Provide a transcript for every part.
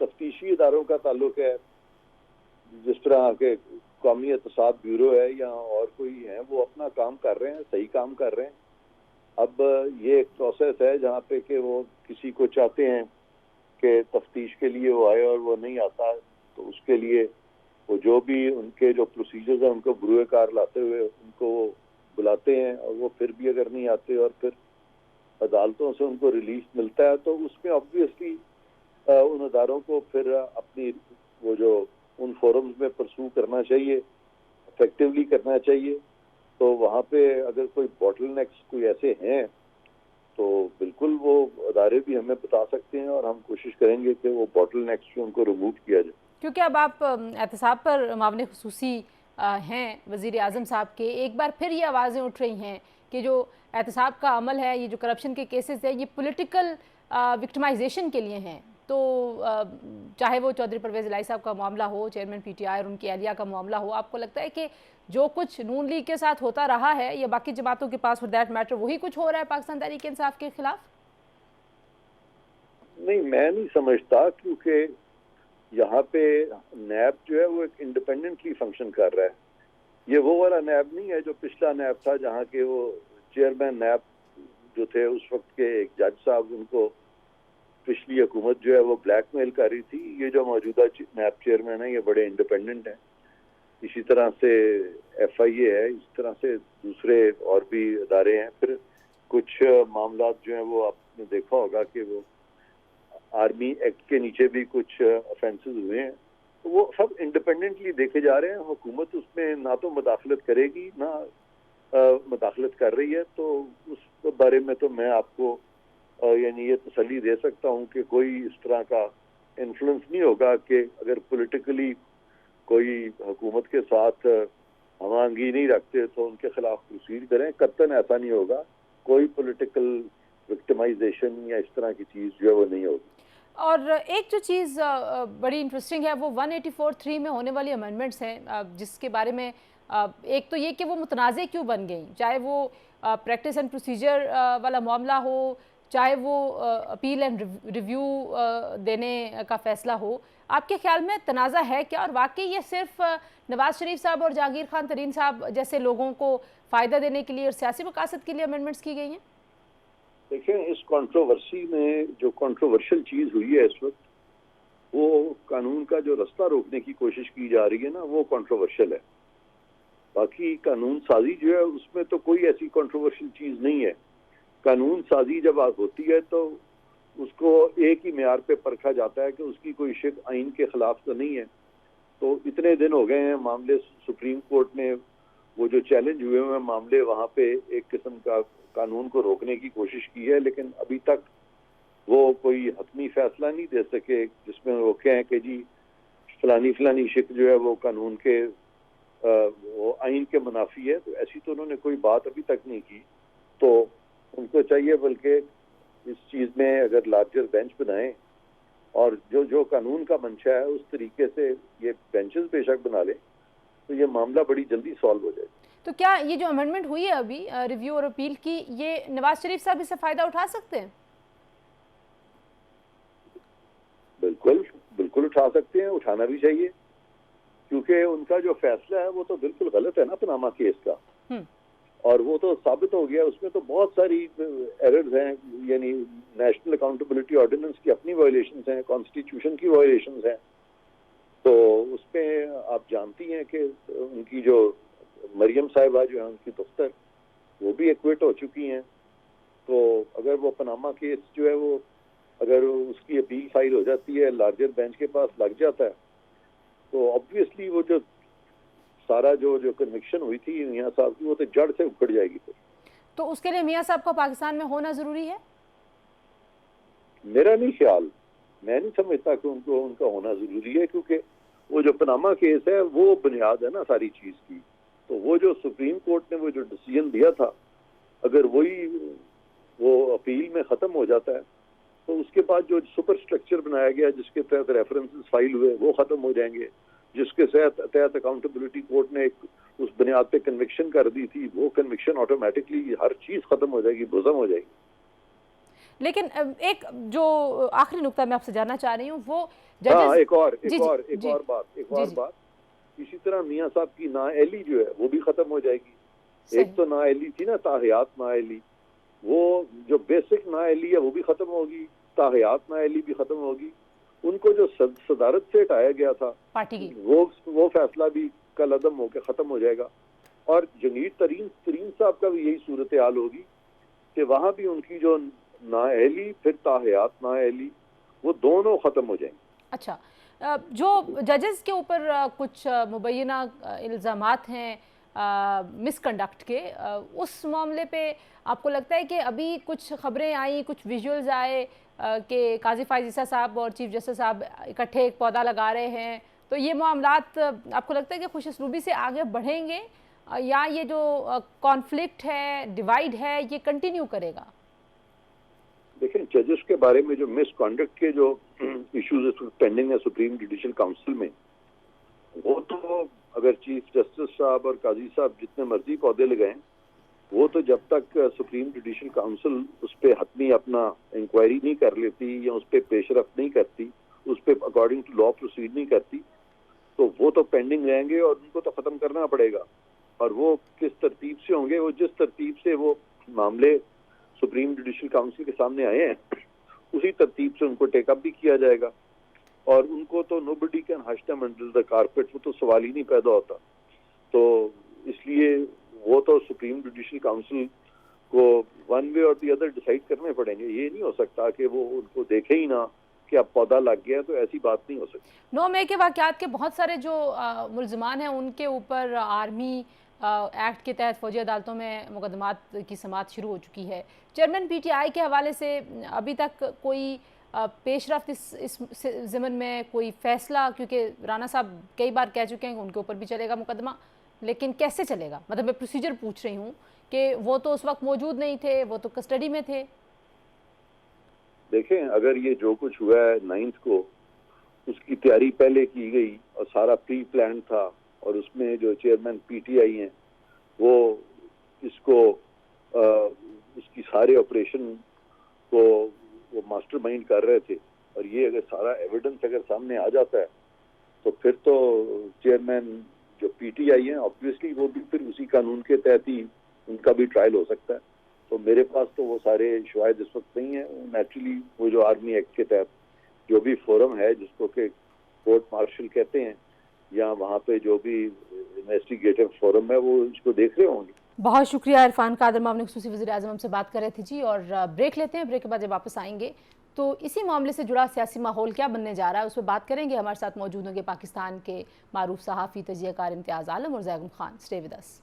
تفتیشی اداروں کا تعلق ہے، جس طرح کے قومی احتساب بیورو ہے یا اور کوئی ہیں، وہ اپنا کام کر رہے ہیں، صحیح کام کر رہے ہیں. اب یہ ایک پروسیس ہے جہاں پہ کہ وہ کسی کو چاہتے ہیں کہ تفتیش کے لیے وہ آئے اور وہ نہیں آتا، تو اس کے لیے وہ جو بھی ان کے جو پروسیجرز ہیں ان کو بروئے کار لاتے ہوئے ان کو وہ بلاتے ہیں، اور وہ پھر بھی اگر نہیں آتے اور پھر عدالتوں سے ان کو ریلیف ملتا ہے، تو اس میں آبویسلی ان اداروں کو پھر اپنی وہ جو ان فورمز میں پرسو کرنا چاہیے، افیکٹولی کرنا چاہیے. تو وہاں پہ اگر کوئی باٹل نیکس کوئی ایسے ہیں تو بالکل وہ ادارے بھی ہمیں بتا سکتے ہیں، اور ہم کوشش کریں گے کہ وہ باٹل نیکس جو ان کو ریموو کیا جائے. کیونکہ اب آپ احتساب پر معاون خصوصی ہیں وزیر اعظم صاحب کے، ایک بار پھر یہ آوازیں اٹھ رہی ہیں کہ جو احتساب کا عمل ہے، یہ جو کرپشن کے کیسز ہیں، یہ پولیٹیکل وکٹمائزیشن کے لیے ہیں. تو چاہے وہ چودھری پرویز الہی صاحب کا معاملہ ہو، چیئرمین پی ٹی آئی اور ان کی اہلیہ کا معاملہ ہو، آپ کو لگتا ہے کہ جو کچھ نون لیگ کے ساتھ ہوتا رہا ہے یا باقی جماعتوں کے پاس فور دیٹ میٹر وہی کچھ ہو رہا ہے پاکستان تحریک انصاف کے خلاف؟ نہیں، میں نہیں سمجھتا، کیونکہ یہاں پہ نیب جو ہے وہ ایک انڈیپینڈنٹلی فنکشن کر رہا ہے. یہ وہ والا نیب نہیں ہے جو پچھلا نیب تھا، جہاں کے وہ چیئرمین نیب جو تھے اس وقت کے ایک جج صاحب، ان کو پچھلی حکومت جو ہے وہ بلیک میل کر رہی تھی. یہ جو موجودہ نیب چیئرمین ہیں یہ بڑے انڈیپینڈنٹ ہیں. اسی طرح سے ایف آئی اے ہے، اس طرح سے دوسرے اور بھی ادارے ہیں. پھر کچھ معاملات جو ہیں وہ آپ نے دیکھا ہوگا کہ وہ آرمی ایکٹ کے نیچے بھی کچھ افینسز ہوئے ہیں. وہ سب انڈیپینڈنٹلی دیکھے جا رہے ہیں. حکومت اس میں نہ تو مداخلت کرے گی نہ مداخلت کر رہی ہے. تو اس بارے میں تو میں آپ کو یعنی یہ تسلی دے سکتا ہوں کہ کوئی اس طرح کا انفلوئنس نہیں ہوگا کہ اگر پولیٹیکلی کوئی حکومت کے ساتھ ہم آہنگی نہیں رکھتے تو ان کے خلاف پروسیڈ کریں. قطعاً ایسا نہیں ہوگا. کوئی پولیٹیکل وکٹمائزیشن یا اس طرح کی چیز جو ہے وہ نہیں ہوگی. اور ایک جو چیز بڑی انٹرسٹنگ ہے وہ 184(3) میں ہونے والی امینڈمنٹس ہیں، جس کے بارے میں ایک تو یہ کہ وہ متنازع کیوں بن گئیں، چاہے وہ پریکٹس اینڈ پروسیجر والا معاملہ ہو، چاہے وہ اپیل اینڈ ریویو دینے کا فیصلہ ہو. آپ کے خیال میں تنازع ہے کیا، اور واقعی یہ صرف نواز شریف صاحب اور جہانگیر خان ترین صاحب جیسے لوگوں کو فائدہ دینے کے لیے اور سیاسی مقاصد کے لیے امینڈمنٹس کی گئی ہیں؟ دیکھیں، اس کنٹروورسی میں جو کنٹروورشل چیز ہوئی ہے اس وقت، وہ قانون کا جو رستہ روکنے کی کوشش کی جا رہی ہے نا، وہ کنٹروورشل ہے. باقی قانون سازی جو ہے اس میں تو کوئی ایسی کنٹروورشل چیز نہیں ہے. قانون سازی جب ہوتی ہے تو اس کو ایک ہی معیار پہ پرکھا جاتا ہے کہ اس کی کوئی شک آئین کے خلاف تو نہیں ہے. تو اتنے دن ہو گئے ہیں معاملے سپریم کورٹ نے وہ جو چیلنج ہوئے ہیں معاملے، وہاں پہ ایک قسم کا قانون کو روکنے کی کوشش کی ہے، لیکن ابھی تک وہ کوئی حتمی فیصلہ نہیں دے سکے جس میں وہ کہیں کہ جی فلانی شک جو ہے وہ قانون کے وہ آئین کے منافی ہے. تو ایسی تو انہوں نے کوئی بات ابھی تک نہیں کی. تو ان کو چاہیے بلکہ اس چیز میں اگر لارجر بینچ بنائیں اور جو قانون کا منشا ہے اس طریقے سے یہ بینچز بے شک بنا لیں تو یہ معاملہ بڑی جلدی سالو ہو جائے. تو کیا یہ جو امینڈمنٹ ہوئی ہے ابھی ریویو اور اپیل کی، یہ نواز شریف صاحب اس سے فائدہ اٹھا سکتے ہیں؟ بالکل اٹھا سکتے ہیں، اٹھانا بھی چاہیے، کیونکہ ان کا جو فیصلہ ہے وہ تو بالکل غلط ہے نا پاناما کیس کا. اور وہ تو ثابت ہو گیا. اس میں تو بہت ساری ایررز ہیں، یعنی نیشنل اکاؤنٹیبلٹی آرڈیننس کی اپنی وائلیشنز ہیں، کانسٹیٹیوشن کی وائلیشنز ہیں. تو اس پہ آپ جانتی ہیں کہ ان کی جو مریم صاحبہ جو ہیں ان کی دفتر وہ بھی ایکویٹ ہو چکی ہیں. تو اگر وہ پاناما کیس جو ہے وہ اگر اس کی اپیل فائل ہو جاتی ہے، لارجر بینچ کے پاس لگ جاتا ہے، تو آبویسلی وہ جو سارا جو کنوکشن ہوئی تھی میاں صاحب کی وہ تو جڑ سے اکھڑ جائے گی. تو اس کے لیے میاں صاحب کو پاکستان میں ہونا ضروری ہے؟ میرا نہیں خیال، میں نہیں سمجھتا کہ ان کا ہونا ضروری ہے، کیونکہ وہ جو پاناما کیس ہے وہ بنیاد ہے نا ساری چیز کی. تو وہ جو سپریم کورٹ نے وہ جو ڈیسیژن دیا تھا، اگر وہ اپیل میں ختم ہو جاتا ہے تو اس کے بعد جو سپر سٹرکچر بنایا گیا جس کے تحت ریفرنسز فائل ہوئے وہ ختم ہو جائیں گے. جس کے تحت اکاؤنٹیبلٹی کورٹ نے اس بنیاد پہ کنوکشن کر دی تھی، وہ کنوکشن آٹومیٹکلی ہر چیز ختم ہو جائے گی، بزم ہو جائے گی. لیکن ایک جو آخری نقطہ میں آپ سے جاننا چاہ رہی ہوں وہ ہاں ججز ایک اور بات اسی طرح میاں صاحب کی نااہلی جو ہے وہ بھی ختم ہو جائے گی. ایک تو نااہلی تھی نا تاحیات نااہلی, وہ جو بیسک نااہلی ہے وہ بھی ختم ہوگی, تاحیات نااہلی بھی ختم ہوگی. ان کو جو صدارت سے ہٹایا گیا تھا پارٹی کی وہ فیصلہ بھی کل عدم ہو کے ختم ہو جائے گا. اور جنگیر ترین صاحب کا بھی یہی صورتحال ہوگی کہ وہاں بھی ان کی جو نااہلی پھر تاحیات نااہلی وہ دونوں ختم ہو جائیں گے. اچھا, جو ججز کے اوپر کچھ مبینہ الزامات ہیں مس کنڈکٹ کے, اس معاملے پہ آپ کو لگتا ہے کہ ابھی کچھ خبریں آئیں, کچھ ویژولز آئے کہ قاضی فائز عیسیٰ صاحب اور چیف جسٹس صاحب اکٹھے ایک پودا لگا رہے ہیں, تو یہ معاملات آپ کو لگتا ہے کہ خوش اسلوبی سے آگے بڑھیں گے یا یہ جو کانفلکٹ ہے, ڈیوائیڈ ہے, یہ کنٹینیو کرے گا؟ دیکھیں ججز کے بارے میں جو مس کانڈکٹ کے جو ایشوز پینڈنگ ہے سپریم جوڈیشل کاؤنسل میں, وہ تو اگر چیف جسٹس صاحب اور قاضی صاحب جتنے مرضی پودے لگائیں, وہ تو جب تک سپریم جوڈیشل کاؤنسل اس پہ حتمی اپنا انکوائری نہیں کر لیتی یا اس پہ پیش رفت نہیں کرتی, اس پہ اکارڈنگ ٹو لا پروسیڈ نہیں کرتی, تو وہ تو پینڈنگ رہیں گے اور ان کو تو ختم کرنا پڑے گا. اور وہ کس ترتیب سے ہوں گے, وہ جس ترتیب سے وہ معاملے سپریم جوڈیشل کاؤنسل کے سامنے آئے ہیں اسی ترتیب سے ان کو ٹیک اپ بھی کیا جائے گا. اور ان کو تو nobody can hush them under the carpet, وہ تو سوال ہی نہیں پیدا ہوتا. تو اس لیے وہ تو سپریم جوڈیشل کاؤنسل کو ون وے اور دی ادر ڈیسائیڈ کرنے پڑیں گے. یہ نہیں ہو سکتا کہ وہ ان کو دیکھے ہی نہ کہ اب پودا لگ گیا, تو ایسی بات نہیں ہو سکتی. 9 مئی کے واقعات کے بہت سارے جو ملزمان ہیں ان کے اوپر آرمی ایکٹ کے تحت فوجی عدالتوں میں مقدمات کی سماعت شروع ہو چکی ہے. چیئرمین پی ٹی آئی کے حوالے سے ابھی تک کوئی پیش رفت اس ضمن میں کوئی فیصلہ, کیونکہ رانا صاحب کئی بار کہہ چکے ہیں کہ ان کے اوپر بھی چلے گا مقدمہ, لیکن کیسے چلے گا؟ مطلب میں پروسیجر پوچھ رہی ہوں کہ وہ تو اس وقت موجود نہیں تھے, وہ تو کسٹڈی میں تھے. دیکھیں اگر یہ جو کچھ ہوا ہے 9 کو, اس کی تیاری پہلے کی گئی اور سارا پری پلان تھا, اور اس میں جو چیئرمین پی ٹی آئی ہیں وہ اس کو اس کی سارے آپریشن کو وہ ماسٹر مائنڈ کر رہے تھے, اور یہ اگر سارا ایویڈنس اگر سامنے آ جاتا ہے تو پھر تو چیئرمین جو پی ٹی آئی ہیں آبویسلی وہ بھی پھر اسی قانون کے تحت ہی ان کا بھی ٹرائل ہو سکتا ہے. تو میرے پاس تو وہ سارے شواہد اس وقت نہیں ہیں. نیچرلی وہ جو آرمی ایکٹ کے تحت جو بھی فورم ہے جس کو کہ کورٹ مارشل کہتے ہیں, یا وہاں پہ جو بھی انویسٹیگیٹو فورم ہے, وہ اس کو دیکھ رہے ہوں گے. بہت شکریہ عرفان قادر, معاون خصوصی وزیر اعظم ہم سے بات کر رہے تھے جی. اور بریک لیتے ہیں, بریک کے بعد جب واپس آئیں گے تو اسی معاملے سے جڑا سیاسی ماحول کیا بننے جا رہا ہے اس پہ بات کریں گے. ہمارے ساتھ موجود ہوں گے پاکستان کے معروف صحافی, تجزیہ کار امتیاز عالم اور Zaigham Khan. Stay with us.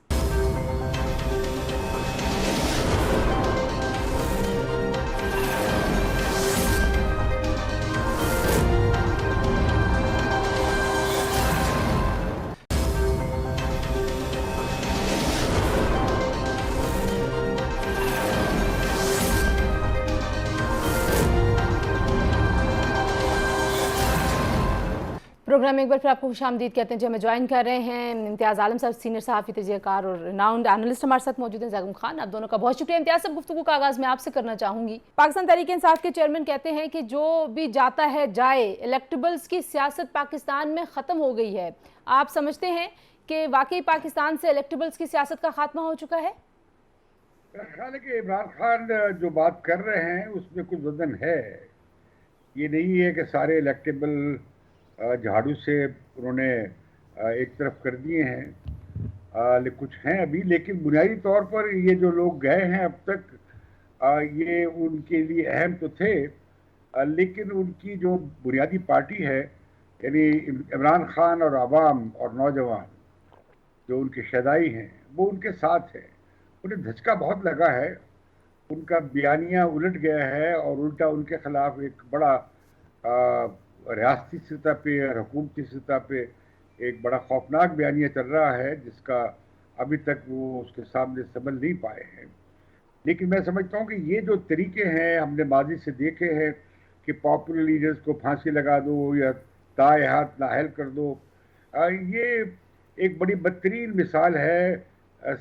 Program میں ایک بار پھر آپ کو خوش آمدید کہتے ہیں. جو ہمیں جوائن کر رہے ہیں امتیاز عالم صاحب, سینئر صحافی, تجزیہ کار اور ریناؤنڈ اینالسٹ ہمارے ساتھ موجود ہیں. زیغم خان, آپ دونوں کا بہت شکریہ. امتیاز صاحب, گفتگو کا آغاز میں آپ سے کرنا چاہوں گی. پاکستان تحریک انصاف کے چیئرمین کہتے ہیں کہ جو بھی جاتا ہے جائے, الیکٹیبلز کی سیاست پاکستان میں ختم ہو گئی ہے. آپ سمجھتے ہیں کہ واقعی پاکستان سے الیکٹیبلز کی سیاست کا خاتمہ ہو چکا ہے؟ میرا خیال ہے کہ عمران خان جو بات کر رہے ہیں اس میں کچھ وزن ہے. یہ نہیں ہے کہ سارے الیکٹیبل جھاڑو سے انہوں نے ایک طرف کر دیے ہیں, کچھ ہیں ابھی, لیکن بنیادی طور پر یہ جو لوگ گئے ہیں اب تک یہ ان کے لیے اہم تو تھے, لیکن ان کی جو بنیادی پارٹی ہے یعنی عمران خان اور عوام اور نوجوان جو ان کے شہدائی ہیں وہ ان کے ساتھ ہے. انہیں دھچکا بہت لگا ہے, ان کا بیانیہ الٹ گیا ہے اور الٹا ان کے خلاف ایک بڑا ریاستی سطح پہ اور حکومتی سطح پہ ایک بڑا خوفناک بیانیہ چل رہا ہے جس کا ابھی تک وہ اس کے سامنے سنبھل نہیں پائے ہیں. لیکن میں سمجھتا ہوں کہ یہ جو طریقے ہیں ہم نے ماضی سے دیکھے ہیں کہ پاپولر لیڈرز کو پھانسی لگا دو یا دائیں ہاتھ نااہل کر دو, یہ ایک بڑی بدترین مثال ہے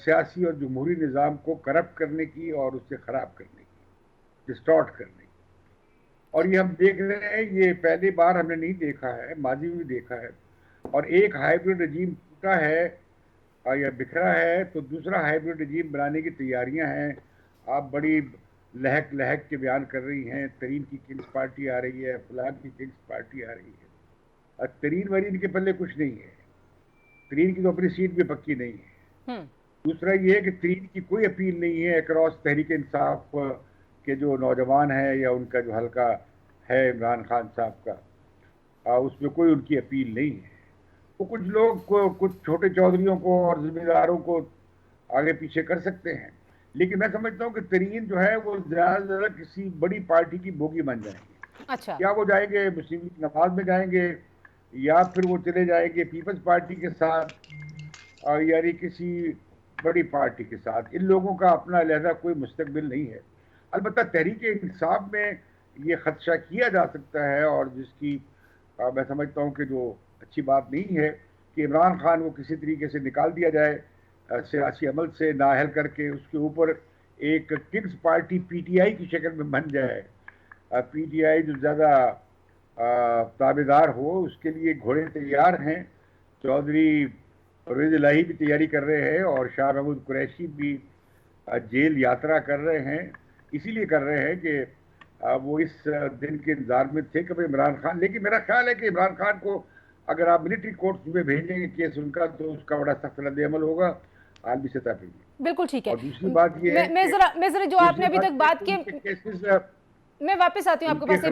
سیاسی اور جمہوری نظام کو کرپٹ کرنے کی اور اسے خراب کرنے کی, ڈسٹارٹ کرنے کی. اور یہ ہم دیکھ رہے ہیں، یہ پہلی بار ہم نے نہیں دیکھا ہے، ماضی میں بھی دیکھا ہے، اور ایک ہائیبرڈ رجیم ٹوٹا ہے یا بکھرا ہے تو دوسرا ہائیبرڈ رجیم بنانے کی تیاریاں ہیں. آپ بڑی لہک لہک کے بیان کر رہی ہیں، ترین کی کنگز پارٹی آ رہی ہے، فلاں کی کنگز پارٹی آ رہی ہے. اور ترین ورین کے پلے کچھ نہیں ہے، ترین کی تو اپنی سیٹ بھی پکی نہیں ہے. دوسرا یہ ہے کہ ترین کی کوئی اپیل نہیں ہے اکراس تحریک انصاف کے جو نوجوان ہیں یا ان کا جو حلقہ ہے عمران خان صاحب کا، اس میں کوئی ان کی اپیل نہیں ہے. وہ کچھ لوگ کچھ چھوٹے چودھریوں کو اور ذمہ داروں کو آگے پیچھے کر سکتے ہیں، لیکن میں سمجھتا ہوں کہ ترین جو ہے وہ زیادہ سے زیادہ کسی بڑی پارٹی کی بوگی بن جائیں گے. اچھا، یا وہ جائیں گے مسلم لیگ نواز میں جائیں گے، یا پھر وہ چلے جائیں گے پیپلز پارٹی کے ساتھ، یعنی کسی بڑی پارٹی کے ساتھ. ان لوگوں کا اپنا علیحدہ کوئی مستقبل نہیں ہے. البتہ تحریک انصاف میں یہ خدشہ کیا جا سکتا ہے، اور جس کی میں سمجھتا ہوں کہ جو اچھی بات نہیں ہے کہ عمران خان کو کسی طریقے سے نکال دیا جائے سیاسی عمل سے نااہل کر کے، اس کے اوپر ایک kings party P T I کی شکل میں بن جائے. پی ٹی آئی جو زیادہ تابع دار ہو، اس کے لیے گھوڑے تیار ہیں. چودھری پرویز الہی بھی تیاری کر رہے ہیں، اور شاہ محمود قریشی بھی جیل یاترا کر رہے ہیں. اسی لیے کر رہے ہیں کہ وہ اس دن کے انتظار میں تھے کہ عمران خان، لیکن میرا خیال ہے کہ عمران خان کو اگر آپ ملٹری کورٹس میں بھیجیں گے کیس ان کا، تو اس کا بڑا سخت رد عمل ہوگا عالمی سطح پہ بھی. بالکل ٹھیک ہے. اور دوسری بات یہ ہے میں ذرا جو آپ نے ابھی تک بات کی، کیسز میں واپس آتی ہوں آپ کے پاس.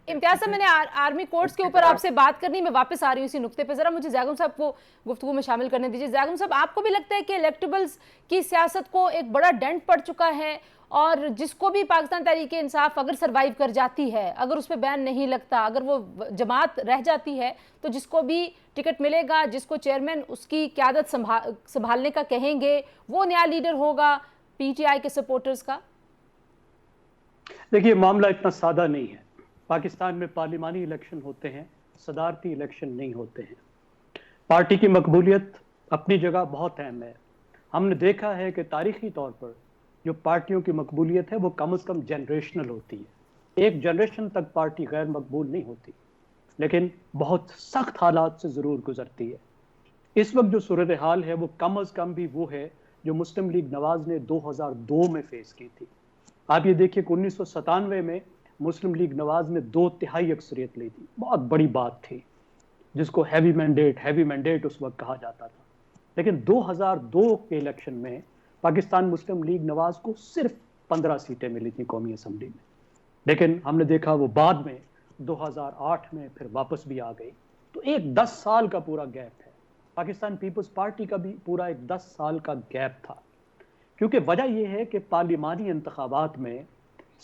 امتیاز صاحب، میں نے آرمی کورٹس کے اوپر آپ سے بات کرنی، میں واپس آ رہی ہوں اسی نقطے پہ. ذرا مجھے زیغم صاحب کو گفتگو میں شامل کرنے دیجیے. زیغم صاحب، آپ کو بھی لگتا ہے کہ الیکٹیبلز کی سیاست کو ایک بڑا ڈنٹ پڑ چکا ہے، اور جس کو بھی پاکستان تحریک انصاف اگر سروائیو کر جاتی ہے، اگر اس پہ بین نہیں لگتا، اگر وہ جماعت رہ جاتی ہے، تو جس کو بھی ٹکٹ ملے گا، جس کو چیئرمین اس کی قیادت سنبھالنے کا کہیں گے، وہ نیا لیڈر ہوگا پی ٹی آئی کے سپورٹرز کا؟ دیکھیے، معاملہ اتنا سادہ نہیں ہے. پاکستان میں پارلیمانی الیکشن ہوتے ہیں، صدارتی الیکشن نہیں ہوتے ہیں. پارٹی کی مقبولیت اپنی جگہ بہت اہم ہے. ہم نے دیکھا ہے کہ تاریخی طور پر جو پارٹیوں کی مقبولیت ہے وہ کم از کم جنریشنل ہوتی ہے. ایک جنریشن تک پارٹی غیر مقبول نہیں ہوتی، لیکن بہت سخت حالات سے ضرور گزرتی ہے. اس وقت جو صورتحال ہے وہ کم از کم بھی وہ ہے جو مسلم لیگ نواز نے 2002 میں فیس کی تھی. آپ یہ دیکھیے کہ 1997 میں مسلم لیگ نواز نے 2/3 اکثریت لی تھی. بہت بڑی بات تھی، جس کو ہیوی مینڈیٹ اس وقت کہا جاتا تھا. لیکن 2002 کے الیکشن میں پاکستان مسلم لیگ نواز کو صرف 15 سیٹیں ملی تھیں قومی اسمبلی میں. لیکن ہم نے دیکھا وہ بعد میں 2008 میں پھر واپس بھی آ گئی. تو ایک 10 سال کا پورا گیپ ہے. پاکستان پیپلز پارٹی کا بھی پورا ایک 10 سال کا گیپ تھا، کیونکہ وجہ یہ ہے کہ پارلیمانی انتخابات میں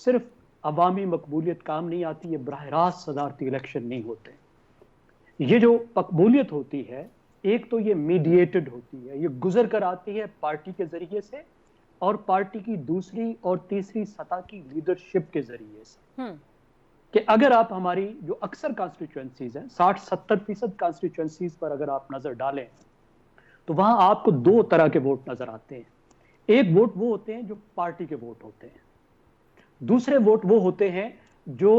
صرف عوامی مقبولیت کام نہیں آتی، یہ براہ راست صدارتی الیکشن نہیں ہوتے. یہ جو مقبولیت ہوتی ہے، ایک تو یہ میڈیٹڈ ہوتی ہے، یہ گزر کر آتی ہے پارٹی کے ذریعے سے، اور پارٹی کی دوسری اور تیسری سطح کی لیڈرشپ کے ذریعے سے. کہ اگر آپ ہماری جو اکثر کانسٹیچوئنسیز ہیں، 60-70% کانسٹیچوئنسیز پر اگر آپ نظر ڈالیں تو وہاں آپ کو 2 طرح کے ووٹ نظر آتے ہیں. ایک ووٹ وہ ہوتے ہیں جو پارٹی کے ووٹ ہوتے ہیں، دوسرے ووٹ وہ ہوتے ہیں جو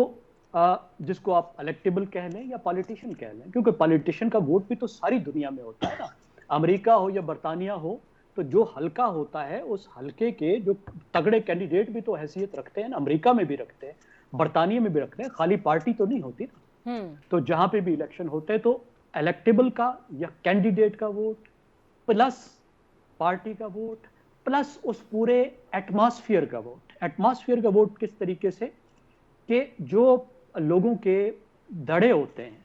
جس کو آپ الیکٹیبل کہہ لیں یا پالیٹیشین کہہ لیں، کیونکہ پالیٹیشین کا ووٹ بھی تو ساری دنیا میں ہوتا ہے نا. امریکہ ہو یا برطانیہ ہو، تو جو حلقہ ہوتا ہے اس حلقے کے جو تگڑے کینڈیڈیٹ بھی تو حیثیت رکھتے ہیں نا. امریکہ میں بھی رکھتے ہیں، برطانیہ میں بھی رکھتے ہیں، خالی پارٹی تو نہیں ہوتی نا. تو جہاں پہ بھی الیکشن ہوتے ہیں تو الیکٹیبل کا یا کینڈیڈیٹ کا ووٹ پلس پارٹی کا ووٹ پلس اس پورے ایٹماسفیئر کا ووٹ. ایٹماسفیئر کا ووٹ کس طریقے سے کہ جو لوگوں کے دڑے ہوتے ہیں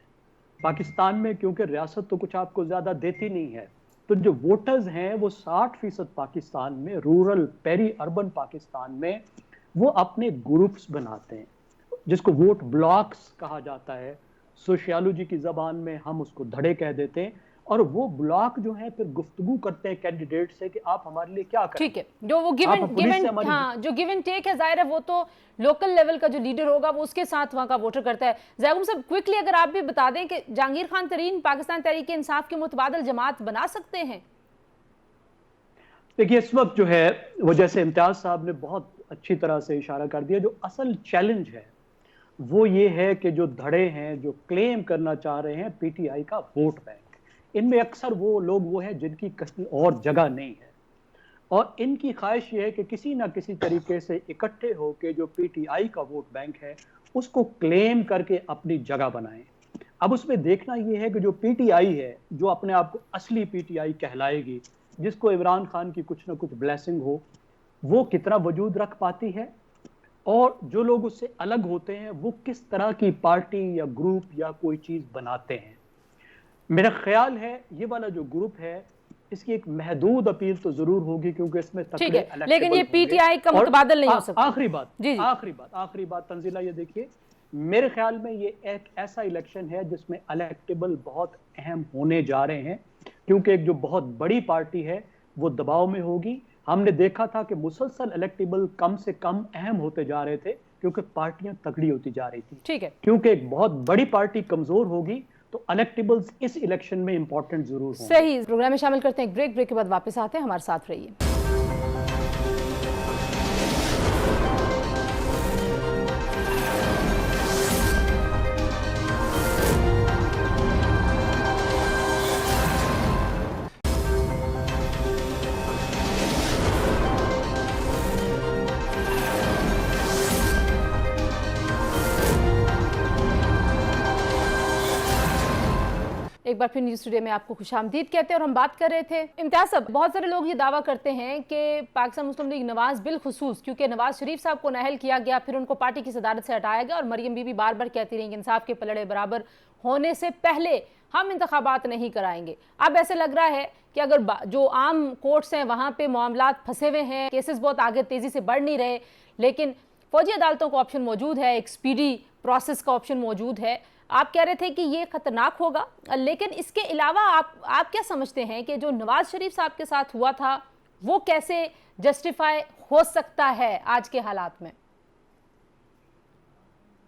پاکستان میں، کیونکہ ریاست تو کچھ آپ کو زیادہ دیتی نہیں ہے، تو جو ووٹرز ہیں وہ 60% پاکستان میں، رورل پیری اربن پاکستان میں، وہ اپنے گروپس بناتے ہیں، جس کو ووٹ بلاکس کہا جاتا ہے. سوشیالوجی کی زبان میں ہم اس کو دھڑے کہہ دیتے ہیں. اور وہ بلاک جو ہے پھر گفتگو کرتے ہیں کینڈیڈیٹ سے کہ آپ ہمارے لیے کیا کریں. ٹھیک ہے، جو وہ جو گیو اینڈ ٹیک ہے، ظاہر ہے وہ تو لوکل لیول کا جو لیڈر ہوگا وہ اس کے ساتھ وہاں کا ووٹر کرتا ہے. زیغم صاحب، کوئکلی اگر آپ بھی بتا دیں کہ جہانگیر خان ترین پاکستان تحریک انصاف کے متبادل جماعت بنا سکتے ہیں؟ دیکھیے، اس وقت جو ہے وہ جیسے امتیاز صاحب نے بہت اچھی طرح سے اشارہ کر دیا، جو اصل چیلنج ہے وہ یہ ہے کہ جو دھڑے ہیں جو کلیم کرنا چاہ رہے ہیں پی ٹی آئی کا ووٹ بینک، ان میں اکثر وہ لوگ وہ ہیں جن کی کہیں اور جگہ نہیں ہے، اور ان کی خواہش یہ ہے کہ کسی نہ کسی طریقے سے اکٹھے ہو کے جو پی ٹی آئی کا ووٹ بینک ہے اس کو کلیم کر کے اپنی جگہ بنائیں۔ اب اس میں دیکھنا یہ ہے کہ جو پی ٹی آئی ہے، جو اپنے آپ کو اصلی پی ٹی آئی کہلائے گی، جس کو عمران خان کی کچھ نہ کچھ بلیسنگ ہو، وہ کتنا وجود رکھ پاتی ہے، اور جو لوگ اس سے الگ ہوتے ہیں وہ کس طرح کی پارٹی یا گروپ یا کوئی چیز بناتے ہیں۔ میرا خیال ہے یہ والا جو گروپ ہے اس کی ایک محدود اپیل تو ضرور ہوگی، کیونکہ اس میں ٹھیک تکڑے ہے، لیکن یہ پی ٹی آئی کا اور متبادل نہیں ہو سکتا۔ آخری بات تنزیلہ یہ دیکھیے، میرے خیال میں یہ ایک ایسا الیکشن ہے جس میں الیکٹیبل بہت اہم ہونے جا رہے ہیں، کیونکہ ایک جو بہت بڑی پارٹی ہے وہ دباؤ میں ہوگی۔ ہم نے دیکھا تھا کہ مسلسل الیکٹیبل کم سے کم اہم ہوتے جا رہے تھے کیونکہ پارٹیاں تگڑی ہوتی جا رہی تھی۔ ٹھیک ہے، کیونکہ ایک بہت بڑی پارٹی کمزور ہوگی تو الیکٹیبلز اس الیکشن میں امپورٹنٹ ضرور ہوں گے۔ صحیح، پروگرام میں شامل کرتے ہیں ایک بریک کے بعد واپس آتے ہیں، ہمارے ساتھ رہیے۔ ایک بار پھر نیوز ٹوڈے میں آپ کو خوش آمدید کہتے ہیں، اور ہم بات کر رہے تھے امتیاز صاحب، بہت سارے لوگ یہ دعویٰ کرتے ہیں کہ پاکستان مسلم لیگ نواز بالخصوص، کیونکہ نواز شریف صاحب کو نااہل کیا گیا، پھر ان کو پارٹی کی صدارت سے ہٹایا گیا، اور مریم بی بی بار بار کہتی رہیں کہ انصاف کے پلڑے برابر ہونے سے پہلے ہم انتخابات نہیں کرائیں گے۔ اب ایسے لگ رہا ہے کہ اگر جو عام کورٹس ہیں وہاں پہ معاملات پھنسے ہوئے ہیں، کیسز بہت آگے تیزی سے بڑھ نہیں رہے، لیکن فوجی عدالتوں کا آپشن موجود ہے، ایک سپیڈی پروسیس کا آپشن موجود ہے۔ آپ کہہ رہے تھے کہ یہ خطرناک ہوگا، لیکن اس کے علاوہ آپ کیا سمجھتے ہیں کہ جو نواز شریف صاحب کے ساتھ ہوا تھا وہ کیسے جسٹیفائی ہو سکتا ہے آج کے حالات میں؟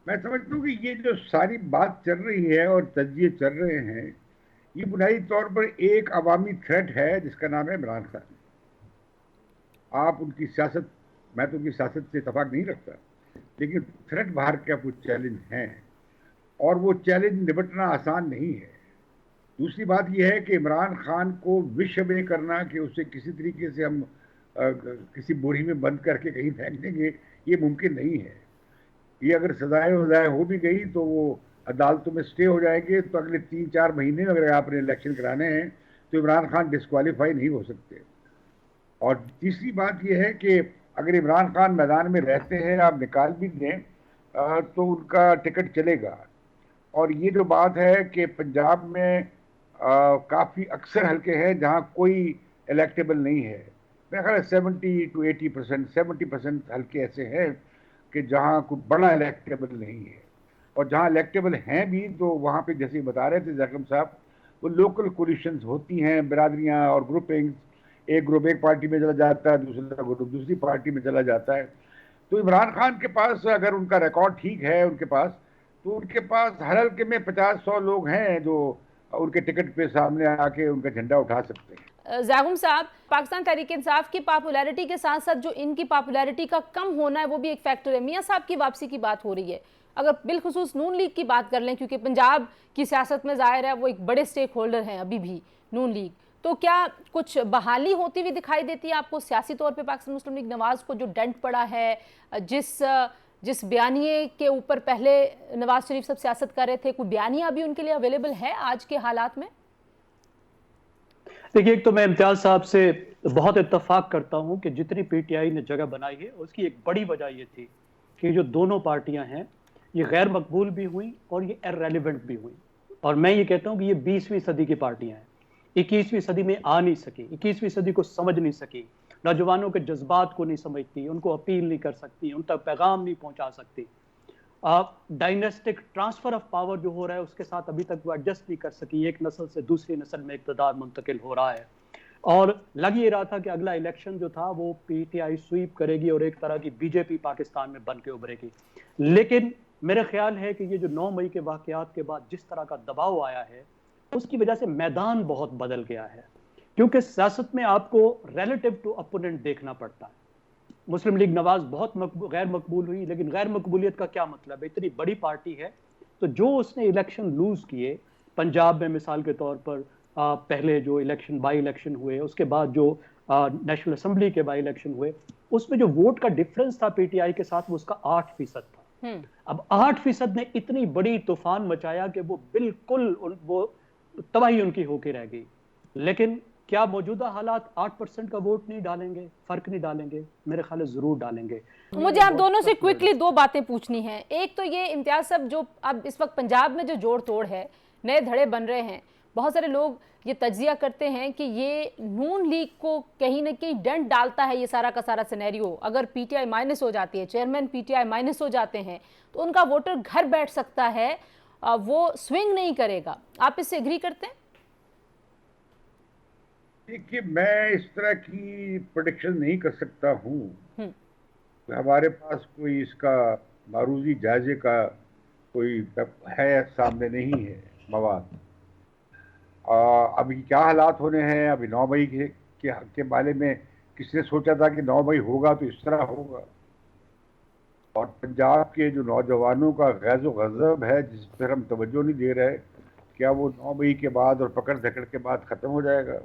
میں سمجھتا ہوں کہ یہ جو ساری بات چل رہی ہے اور تجزیے چل رہے ہیں، یہ بنیادی طور پر ایک عوامی تھریٹ ہے جس کا نام ہے عمران خان۔ آپ ان کی سیاست، میں تو ان کی سیاست سے اتفاق نہیں رکھتا، لیکن تھریٹ باہر کا کچھ چیلنج ہیں اور وہ چیلنج نمٹنا آسان نہیں ہے۔ دوسری بات یہ ہے کہ عمران خان کو وش میں کرنا کہ اسے کسی طریقے سے ہم کسی بوری میں بند کر کے کہیں پھینک دیں گے، یہ ممکن نہیں ہے۔ یہ اگر سزائے وزائے ہو بھی گئی تو وہ عدالتوں میں سٹے ہو جائیں گے، تو اگلے 3-4 مہینے میں اگر آپ نے الیکشن کرانے ہیں تو عمران خان ڈسکوالیفائی نہیں ہو سکتے۔ اور تیسری بات یہ ہے کہ اگر عمران خان میدان میں رہتے ہیں، آپ نکال بھی دیں تو ان کا ٹکٹ چلے گا۔ اور یہ جو بات ہے کہ پنجاب میں کافی اکثر حلقے ہیں جہاں کوئی الیکٹیبل نہیں ہے، میرا خیال ہے 70% حلقے ایسے ہیں کہ جہاں کوئی بڑا الیکٹیبل نہیں ہے، اور جہاں الیکٹیبل ہیں بھی تو وہاں پہ جیسے بتا رہے تھے زاکم صاحب، وہ لوکل کولیشنز ہوتی ہیں، برادریاں اور گروپنگز، ایک گروپ ایک پارٹی میں چلا جاتا ہے، دوسرا گروپ دوسری پارٹی میں چلا جاتا ہے۔ تو عمران خان کے پاس اگر ان کا ریکارڈ ٹھیک ہے ان کے پاس، تو ان کے پاس ہر حلقے میں 50-100 لوگ ہیں جو ان کے ٹکٹ پہ سامنے آ کے ان کا جھنڈا اٹھا سکتے ہیں۔ زاغم صاحب، پاکستان تحریک انصاف کی پاپولیرٹی کے ساتھ ساتھ جو ان کی پاپولیرٹی کا کم ہونا ہے وہ بھی ایک فیکٹر ہے۔ میاں صاحب کی واپسی کی بات ہو رہی ہے، اگر بالخصوص نون لیگ کی بات کر لیں، کیونکہ پنجاب کی سیاست میں ظاہر ہے وہ ایک بڑے سٹیک ہولڈر ہیں ابھی بھی نون لیگ، تو کیا کچھ بحالی ہوتی ہوئی دکھائی دیتی ہے آپ کو سیاسی طور پہ پاکستان مسلم لیگ نواز کو جو ڈنٹ پڑا ہے، جس بیانیے کے اوپر پہلے نواز شریف صاحب سیاست کر رہے تھے، کوئی بیانیہ ابھی ان کے لیے اویلیبل ہے آج کے حالات میں؟ دیکھیے، ایک تو میں امتیاز صاحب سے بہت اتفاق کرتا ہوں کہ جتنی پی ٹی آئی نے جگہ بنائی ہے اس کی ایک بڑی وجہ یہ تھی کہ جو دونوں پارٹیاں ہیں یہ غیر مقبول بھی ہوئیں اور یہ ارریلیونٹ بھی ہوئیں، اور میں یہ کہتا ہوں کہ یہ 20ویں صدی کی پارٹیاں ہیں، 21ویں صدی میں آ نہیں سکی، 21ویں صدی کو سمجھ نہیں سکی، نوجوانوں کے جذبات کو نہیں سمجھتی، ان کو اپیل نہیں کر سکتی، ان تک پیغام نہیں پہنچا سکتی، ڈائنیسٹک ٹرانسفر آف پاور جو ہو رہا ہے اس کے ساتھ ابھی تک وہ ایڈجسٹ نہیں کر سکی، ایک نسل سے دوسری نسل میں اقتدار منتقل ہو رہا ہے، اور لگ یہ رہا تھا کہ اگلا الیکشن جو تھا وہ پی ٹی آئی سویپ کرے گی اور ایک طرح کی بی جے پی پاکستان میں بن کے ابھرے گی۔ لیکن میرا خیال ہے کہ یہ جو 9 مئی کے واقعات کے بعد جس طرح کا دباؤ آیا ہے اس کی وجہ سے میدان بہت بدل گیا ہے، کیونکہ سیاست میں آپ کو ریلیٹیو ٹو اپوننٹ دیکھنا پڑتا ہے۔ مسلم لیگ نواز بہت غیر مقبول ہوئی، لیکن غیر مقبولیت کا کیا مطلب ہے؟ اتنی بڑی پارٹی ہے تو جو اس نے الیکشن لوز کیے پنجاب میں مثال کے طور پر، پہلے جو بائی الیکشن ہوئے، اس کے بعد جو نیشنل اسمبلی کے بائی الیکشن ہوئے، اس میں جو ووٹ کا ڈفرنس تھا پی ٹی آئی کے ساتھ وہ اس کا 8% تھا۔ اب 8% نے اتنی بڑی طوفان مچایا کہ وہ بالکل وہ تباہی ان کی ہو کے رہ گئی۔ لیکن کیا موجودہ حالات 8% کا ووٹ نہیں ڈالیں گے، فرق نہیں ڈالیں گے؟ میرے خیال ہے ضرور ڈالیں گے۔ مجھے آپ دونوں سے کوئکلی دو باتیں پوچھنی ہیں۔ ایک تو یہ امتیاز صاحب، جو اب اس وقت پنجاب میں جو جوڑ توڑ ہے، نئے دھڑے بن رہے ہیں، بہت سارے لوگ یہ تجزیہ کرتے ہیں کہ یہ نون لیگ کو کہیں نہ کہیں ڈنٹ ڈالتا ہے یہ سارا کا سارا سینیریو۔ اگر پی ٹی آئی مائنس ہو جاتی ہے، چیئرمین پی ٹی آئی مائنس ہو جاتے ہیں تو ان کا ووٹر گھر بیٹھ سکتا ہے، وہ سوئنگ نہیں کرے گا۔ آپ اس سے اگری کرتے ہیں؟ دیکھیے، میں اس طرح کی پریڈکشن نہیں کر سکتا ہوں، ہمارے پاس کوئی اس کا معروضی جائزے کا کوئی ہے سامنے نہیں ہے مواد۔ ابھی کیا حالات ہونے ہیں، ابھی 9 مئی کے بارے میں کس نے سوچا تھا کہ 9 مئی ہوگا تو اس طرح ہوگا؟ اور پنجاب کے جو نوجوانوں کا غیظ و غضب ہے جس پر ہم توجہ نہیں دے رہے، کیا وہ 9 مئی کے بعد اور پکڑ دھکڑ کے بعد ختم ہو جائے گا؟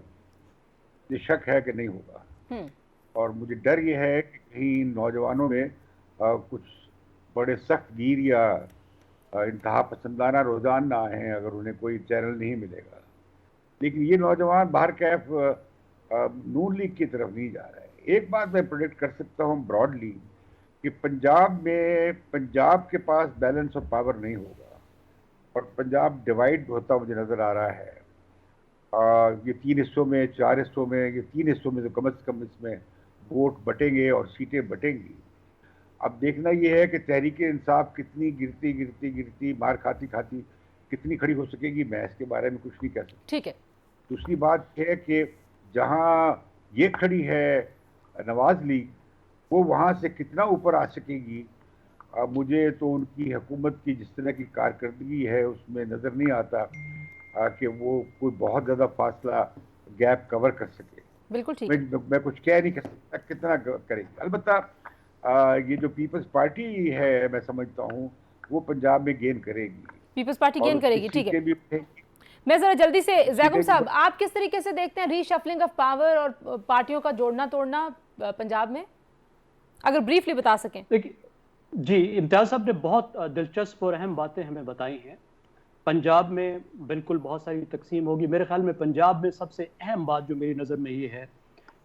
یہ شک ہے کہ نہیں ہوگا، اور مجھے ڈر یہ ہے کہ کہیں نوجوانوں میں کچھ بڑے سخت گیر یا انتہا پسندانہ رجحان نہ آئے ہیں اگر انہیں کوئی چینل نہیں ملے گا۔ لیکن یہ نوجوان باہر کیف نون لیگ کی طرف نہیں جا رہے۔ ایک بات میں پریڈکٹ کر سکتا ہوں براڈلی کہ پنجاب کے پاس بیلنس آف پاور نہیں ہوگا، اور پنجاب ڈیوائیڈ ہوتا مجھے نظر آ رہا ہے۔ یہ 3 حصوں میں، 4 حصوں میں، یہ 3 حصوں میں تو کم از کم اس میں ووٹ بٹیں گے اور سیٹیں بٹیں گی۔ اب دیکھنا یہ ہے کہ تحریک انصاف کتنی گرتی مار کھاتی کتنی کھڑی ہو سکے گی، میں اس کے بارے میں کچھ نہیں کہہ سکتا۔ ٹھیک ہے۔ دوسری بات یہ ہے کہ جہاں یہ کھڑی ہے نواز لیگ، وہ وہاں سے کتنا اوپر آ سکے گی، مجھے تو ان کی حکومت کی جس طرح کی کارکردگی ہے اس میں نظر نہیں آتا کہ وہ کوئی بہت زیادہ فاصلہ گیپ کور کر سکے۔ بالکل ٹھیک۔ میں کچھ کہہ نہیں کر سکتا کتنا کرے گی۔ البتہ یہ جو پیپلز پارٹی ہے میں سمجھتا ہوں وہ پنجاب میں گین کرے گی، پیپلز پارٹی گین کرے گی۔ ٹھیک ہے، بھی میں ذرا جلدی سے زیگم صاحب، آپ کس طریقے سے دیکھتے ہیں ری شفلنگ آف پاور اور پارٹیوں کا جوڑنا توڑنا پنجاب میں، اگر بریفلی بتا سکیں؟ جی، امتیاز صاحب نے بہت دلچسپ اور اہم باتیں ہمیں بتائی ہیں۔ پنجاب میں بالکل بہت ساری تقسیم ہوگی۔ میرے خیال میں پنجاب میں سب سے اہم بات جو میری نظر میں یہ ہے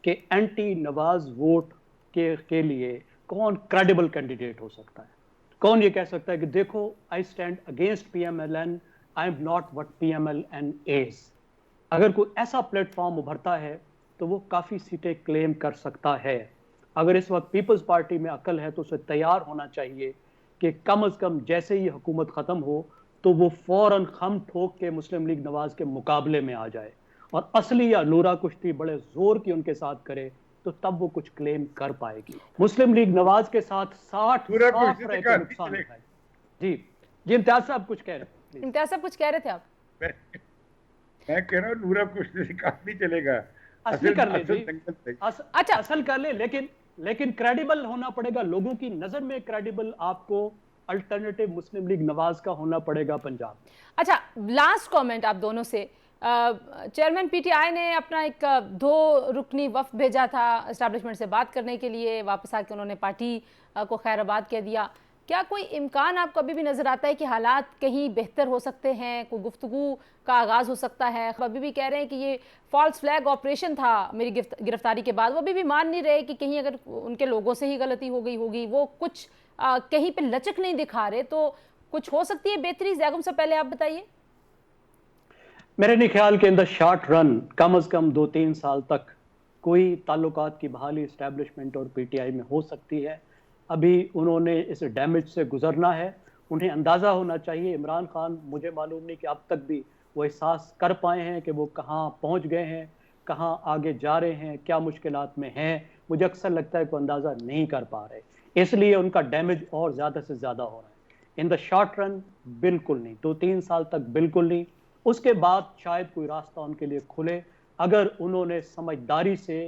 کہ اینٹی نواز ووٹ کے لیے کون کریڈیبل کینڈیڈیٹ ہو سکتا ہے، کون یہ کہہ سکتا ہے کہ دیکھو I stand against P M L N, I am not what P M L N is. اگر کوئی ایسا پلیٹ فارم ابھرتا ہے تو وہ کافی سیٹیں کلیم کر سکتا ہے۔ اگر اس وقت پیپلز پارٹی میں عقل ہے تو اسے تیار ہونا چاہیے کہ کم از کم جیسے ہی حکومت ختم ہو تو وہ فوراً خم ٹھوک کے مسلم لیگ نواز کے مقابلے میں آ جائے اور اصلی یا نورا کشتی بڑے زور کی ان کے ساتھ کرے، تو تب وہ کچھ کلیم کر پائے گی۔ مسلم لیگ نواز کے ساتھ 60 رہ کے نقصان اٹھائے۔ جی امتیاز صاحب کچھ کہہ رہے ہیں۔ امتیاز صاحب کچھ کہہ رہے تھے آپ؟ میں کہہ رہا ہوں نورا کشتی سے کام نہیں چلے گا، اصل کر لے جی، اچھا اصل کر لے، لیکن کریڈیبل ہونا پڑے گا لوگوں کی نظر میں، کریڈیبل آپ کو الٹرنیٹو مسلم لیگ نواز کا ہونا پڑے گا پنجاب۔ اچھا، لاسٹ کومنٹ آپ دونوں سے۔ چیئرمین پی ٹی آئی نے اپنا ایک 2 رکنی وفد بھیجا تھا اسٹیبلشمنٹ سے بات کرنے کے لیے، واپس آ کے انہوں نے پارٹی کو خیر آباد کہہ دیا۔ کیا کوئی امکان آپ کو ابھی بھی نظر آتا ہے کہ حالات کہیں بہتر ہو سکتے ہیں، کوئی گفتگو کا آغاز ہو سکتا ہے؟ ابھی بھی کہہ رہے ہیں کہ یہ فالس فلیگ آپریشن تھا میری گرفتاری کے بعد، وہ ابھی بھی مان نہیں رہے کہ کہیں اگر ان کے لوگوں سے ہی غلطی ہو گئی ہوگی، وہ کچھ کہیں پہ لچک نہیں دکھا رہے، تو کچھ ہو سکتی ہے بہتری؟ زیگم سے پہلے آپ بتائیے۔ میرے نہیں خیال کہ ان دا شارٹ رن کم از کم 2-3 سال تک کوئی تعلقات کی بحالی اسٹیبلشمنٹ اور پی ٹی آئی میں ہو سکتی ہے۔ ابھی انہوں نے اس ڈیمیج سے گزرنا ہے، انہیں اندازہ ہونا چاہیے۔ عمران خان مجھے معلوم نہیں کہ اب تک بھی وہ احساس کر پائے ہیں کہ وہ کہاں پہنچ گئے ہیں، کہاں آگے جا رہے ہیں، کیا مشکلات میں ہیں۔ مجھے اکثر لگتا ہے کہ وہ اندازہ نہیں کر پا رہے، اس لیے ان کا ڈیمیج اور زیادہ سے زیادہ ہو رہا ہے۔ ان دا شارٹ رن بالکل نہیں، 2-3 سال تک بالکل نہیں۔ اس کے بعد شاید کوئی راستہ ان کے لیے کھلے اگر انہوں نے سمجھداری سے